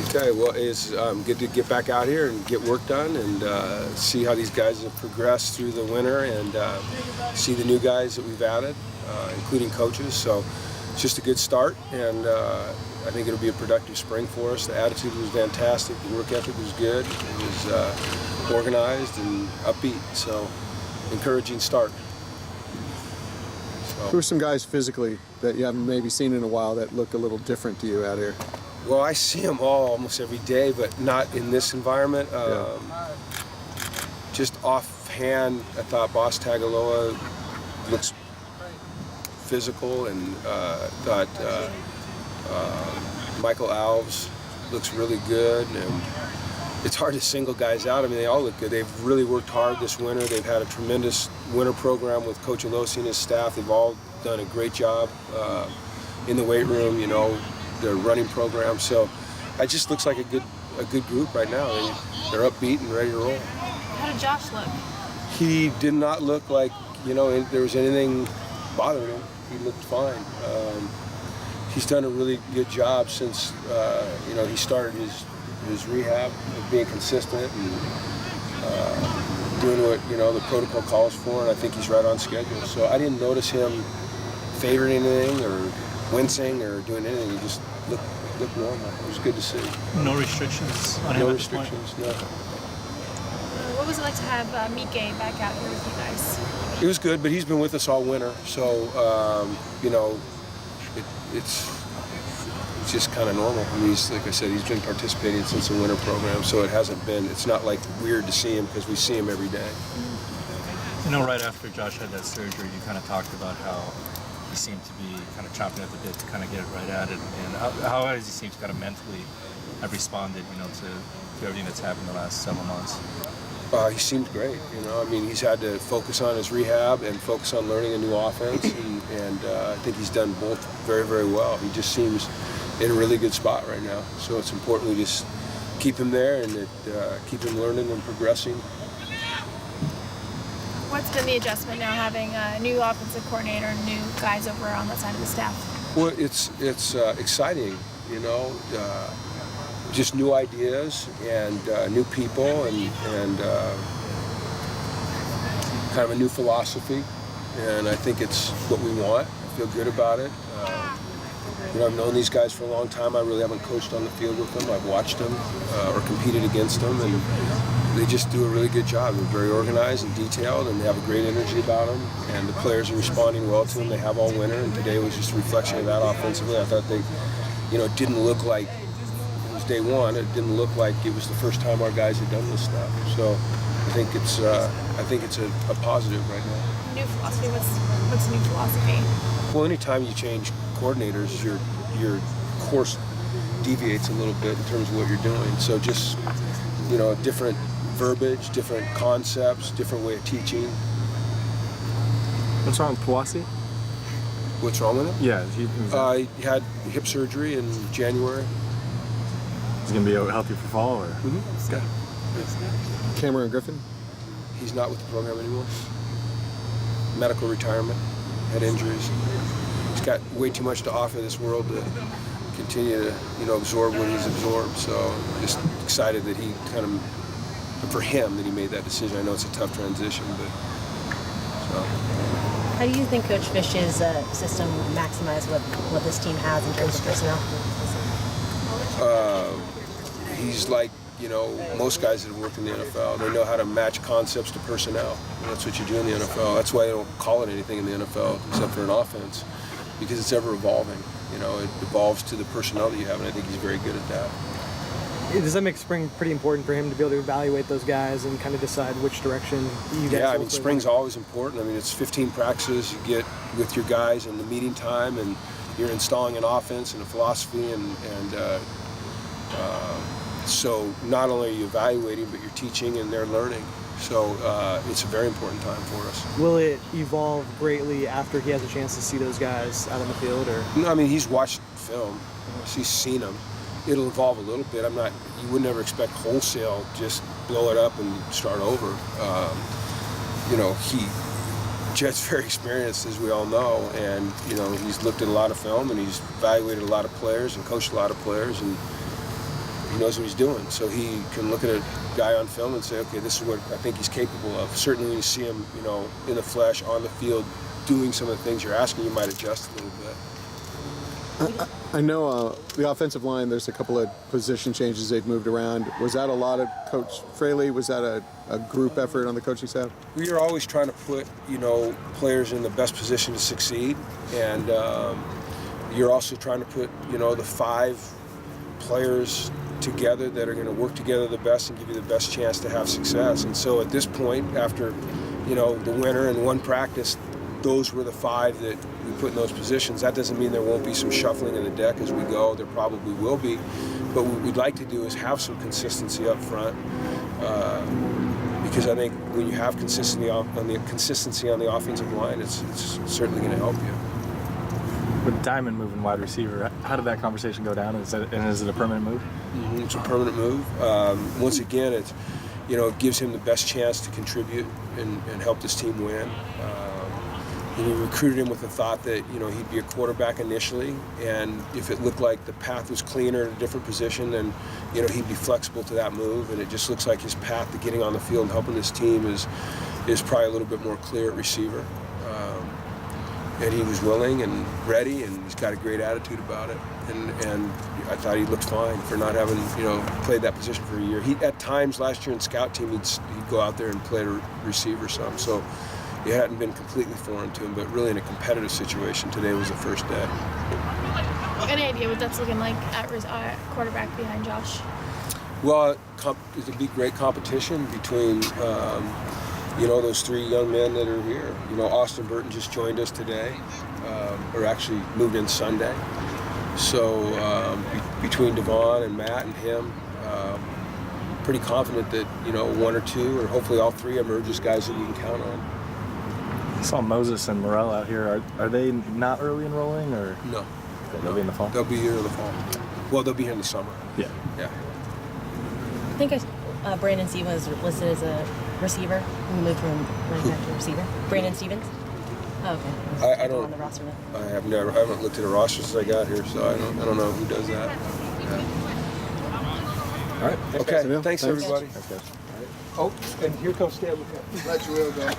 Okay, well, it's good to get back out here and get work done and see how these guys have progressed through the winter and see the new guys that we've added, including coaches. So it's just a good start, and I think it'll be a productive spring for us. The attitude was fantastic. The work ethic was good. It was organized and upbeat, so encouraging start. Who are some guys physically that you haven't maybe seen in a while that look a little different to you out here? Well, I see them all almost every day, but not in this environment. Just offhand, I thought Boss Tagaloa looks physical, and thought Michael Alves looks really good. And it's hard to single guys out. I mean, they all look good. They've really worked hard this winter. They've had a tremendous winter program with Coach Alosi and his staff. They've all done a great job in the weight room, you know, their running program. So it just looks like a good group right now. They're upbeat and ready to roll. How did Josh look? He did not look like, you know, there was anything bothering him. He looked fine. He's done a really good job since, you know, he started his rehab of being consistent and doing what, you know, the protocol calls for, and I think he's right on schedule. So I didn't notice him favoring anything or wincing or doing anything. He just looked normal. It was good to see. No restrictions on him? No restrictions, no. What was it like to have Mike back out here with you guys? It was good, but he's been with us all winter, so you know, it's just kind of normal. I mean, like I said, he's been participating since the winter program, so it's not like weird to see him because we see him every day. You know, right after Josh had that surgery, you kind of talked about how he seemed to be kind of chomping at the bit to kind of get right at it, and how has he seemed to kind of mentally have responded, you know, to everything that's happened the last several months? He seemed great, you know. I mean, he's had to focus on his rehab and focus on learning a new offense, and I think he's done both very, very well. He just seems in a really good spot right now. So it's important we just keep him there and keep him learning and progressing. What's been the adjustment now having a new offensive coordinator and new guys over on that side of the staff? Well, it's exciting, you know. Just new ideas and new people and kind of a new philosophy, and I think it's what we want. I feel good about it. You know, I've known these guys for a long time. I really haven't coached on the field with them. I've watched them or competed against them, and they just do a really good job. They're very organized and detailed, and they have a great energy about them, and the players are responding well to them. They have all winter, and today was just a reflection of that offensively. I thought they, you know, it didn't look like day one. It didn't look like it was the first time our guys had done this stuff. So I think it's a positive right now. New philosophy. What's new philosophy? Well, anytime you change coordinators, your course deviates a little bit in terms of what you're doing. So just, you know, different verbiage, different concepts, different way of teaching. What's wrong with Pawasi? What's wrong with him? Yeah, he had hip surgery in January. He's going to be healthy for fall, or? Mm-hmm. Okay. Cameron Griffin? He's not with the program anymore. Medical retirement, had injuries. He's got way too much to offer this world to continue to, you know, absorb what he's absorbed. So just excited that he kind of, for him, that he made that decision. I know it's a tough transition, but so. How do you think Coach Fish's system will maximize what this team has in terms of personnel? He's like, you know, most guys that have worked in the NFL. They know how to match concepts to personnel. And that's what you do in the NFL. That's why they don't call it anything in the NFL except for an offense, because it's ever evolving. You know, it evolves to the personnel that you have, and I think he's very good at that. Does that make spring pretty important for him to be able to evaluate those guys and kind of decide which direction you guys? Yeah, I mean, spring's always important. I mean, it's 15 practices you get with your guys in the meeting time, and you're installing an offense and a philosophy, and so not only are you evaluating, but you're teaching and they're learning. So it's a very important time for us. Will it evolve greatly after he has a chance to see those guys out on the field, or? No, I mean, he's watched film, so he's seen them. It'll evolve a little bit. You would never expect wholesale, just blow it up and start over. You know, Jet's very experienced, as we all know, and, you know, he's looked at a lot of film and he's evaluated a lot of players and coached a lot of players, and he knows what he's doing. So he can look at a guy on film and say, okay, this is what I think he's capable of. Certainly when you see him, in the flesh, on the field, doing some of the things you're asking, you might adjust a little bit. I know the offensive line, there's a couple of position changes they've moved around. Was that a lot of Coach Fraley? Was that a group effort on the coaching staff? We are always trying to put, players in the best position to succeed. And you're also trying to put, the 5 players together that are going to work together the best and give you the best chance to have success. And so at this point, after, the winter and one practice, those were the 5 that we put in those positions. That doesn't mean there won't be some shuffling of the deck as we go. There probably will be. But what we'd like to do is have some consistency up front, because I think when you have consistency on the offensive line, it's certainly going to help you. With Diamond moving wide receiver, how did that conversation go down? Is it a permanent move? Mm-hmm. It's a permanent move. Once again, it gives him the best chance to contribute and help this team win. We recruited him with the thought that he'd be a quarterback initially, and if it looked like the path was cleaner in a different position, then he'd be flexible to that move. And it just looks like his path to getting on the field and helping this team is probably a little bit more clear at receiver. And he was willing and ready, and he's got a great attitude about it. And I thought he looked fine for not having played that position for a year. He at times last year in scout team he'd go out there and play a receiver some. So it hadn't been completely foreign to him, but really in a competitive situation, today was the first day. Any idea what that's looking like at quarterback behind Josh? Well, it's a great competition between, those 3 young men that are here. Austin Burton just joined us today, or actually moved in Sunday. So between Devon and Matt and him, pretty confident that, 1 or 2, or hopefully all 3 of them are just guys that we can count on. I saw Moses and Morel out here. Are they not early enrolling, or No. They'll be in the fall? They'll be here in the fall. Well, they'll be here in the summer. Yeah. Yeah. I think Brandon Stevens was listed as a receiver. We moved from running back to receiver. Brandon Stevens? Oh, okay. I don't. On the roster then. I haven't looked at a roster since I got here, so I don't know who does that. All right. Okay. Thanks everybody. Thanks, guys. Oh, and here comes Stan. Let you will go.